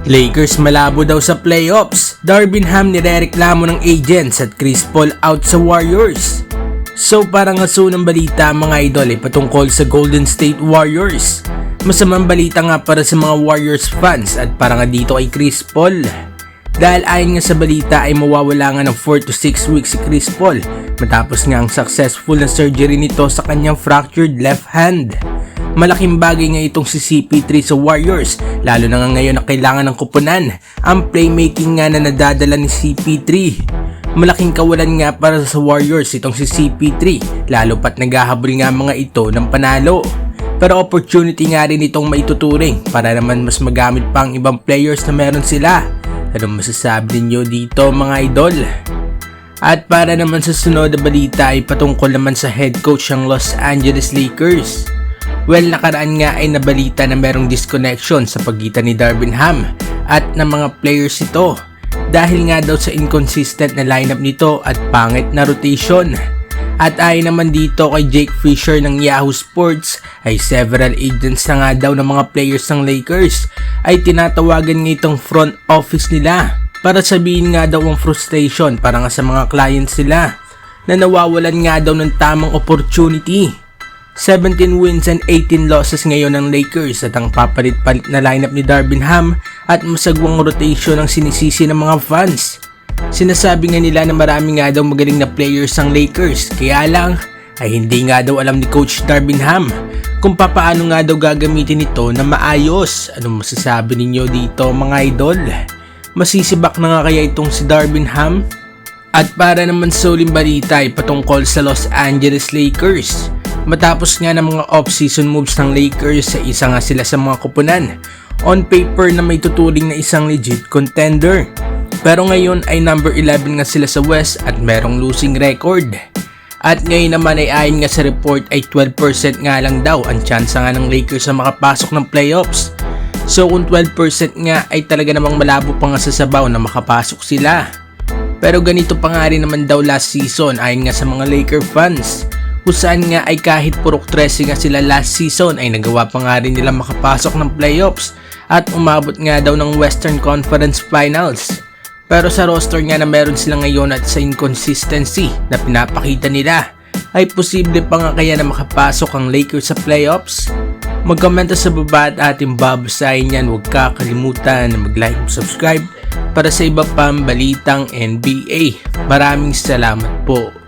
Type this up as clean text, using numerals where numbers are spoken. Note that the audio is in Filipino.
Lakers malabo daw sa playoffs. Darvin Ham nirereklamo ng agents at Chris Paul out sa Warriors. So parang aso ng balita mga idol ay patungkol sa Golden State Warriors. Masamang balita nga para sa mga Warriors fans at para nga dito kay Chris Paul. Dahil ayon nga sa balita ay mawawala nga ng 4 to 6 weeks si Chris Paul matapos nga ang successful na surgery nito sa kanyang fractured left hand. Malaking bagay nga itong si CP3 sa Warriors, lalo na nga ngayon na kailangan ng kupunan ang playmaking nga na nadadala ni CP3. Malaking kawalan nga para sa Warriors itong si CP3, lalo pat naghahabol nga mga ito ng panalo. Pero opportunity nga rin itong maituturing para naman mas magamit pa ang ibang players na meron sila. Ano masasabi niyo dito mga idol? At para naman sa sunod na balita ay patungkol naman sa head coach ng Los Angeles Lakers. Well, nakaraan nga ay nabalita na merong disconnection sa pagitan ni Darvin Ham at ng mga players ito dahil nga daw sa inconsistent na lineup nito at pangit na rotation. At ayon naman dito kay Jake Fisher ng Yahoo Sports ay several agents na nga daw ng mga players ng Lakers ay tinatawagan nga itong front office nila para sabihin nga daw ang frustration para nga sa mga clients nila na nawawalan nga daw ng tamang opportunity. 17 wins and 18 losses ngayon ng Lakers at ang papalit-palit na lineup ni Darvin Ham at masagwang rotation ang sinisisi ng mga fans. Sinasabi nga nila na marami nga daw magaling na players ang Lakers, kaya lang ay hindi nga daw alam ni Coach Darvin Ham kung papaano nga daw gagamitin ito na maayos. Anong masasabi ninyo dito mga idol? Masisibak na nga kaya itong si Darvin Ham? At para naman sa uling balita ay patungkol sa Los Angeles Lakers. Matapos nga ng mga off-season moves ng Lakers, isa nga sila sa mga kupunan on paper na may tuturing na isang legit contender. Pero ngayon ay number 11 nga sila sa West at merong losing record. At ngayon naman ay ayon nga sa report ay 12% nga lang daw ang tsansa nga ng Lakers na makapasok ng playoffs. So kung 12% nga ay talaga namang malabo pa nga sa sabaw na makapasok sila. Pero ganito pa nga rin naman daw last season ayon nga sa mga Laker fans. Kung saan nga ay kahit purok 13 nga sila last season ay nagawa pa nga rin nila makapasok ng playoffs at umabot nga daw ng Western Conference Finals. Pero sa roster nga na meron sila ngayon at sa inconsistency na pinapakita nila ay posible pa nga kaya na makapasok ang Lakers sa playoffs? Mag-komento sa baba at ating babasahin yan. Huwag kakalimutan na mag-like at subscribe para sa iba pang balitang NBA. Maraming salamat po.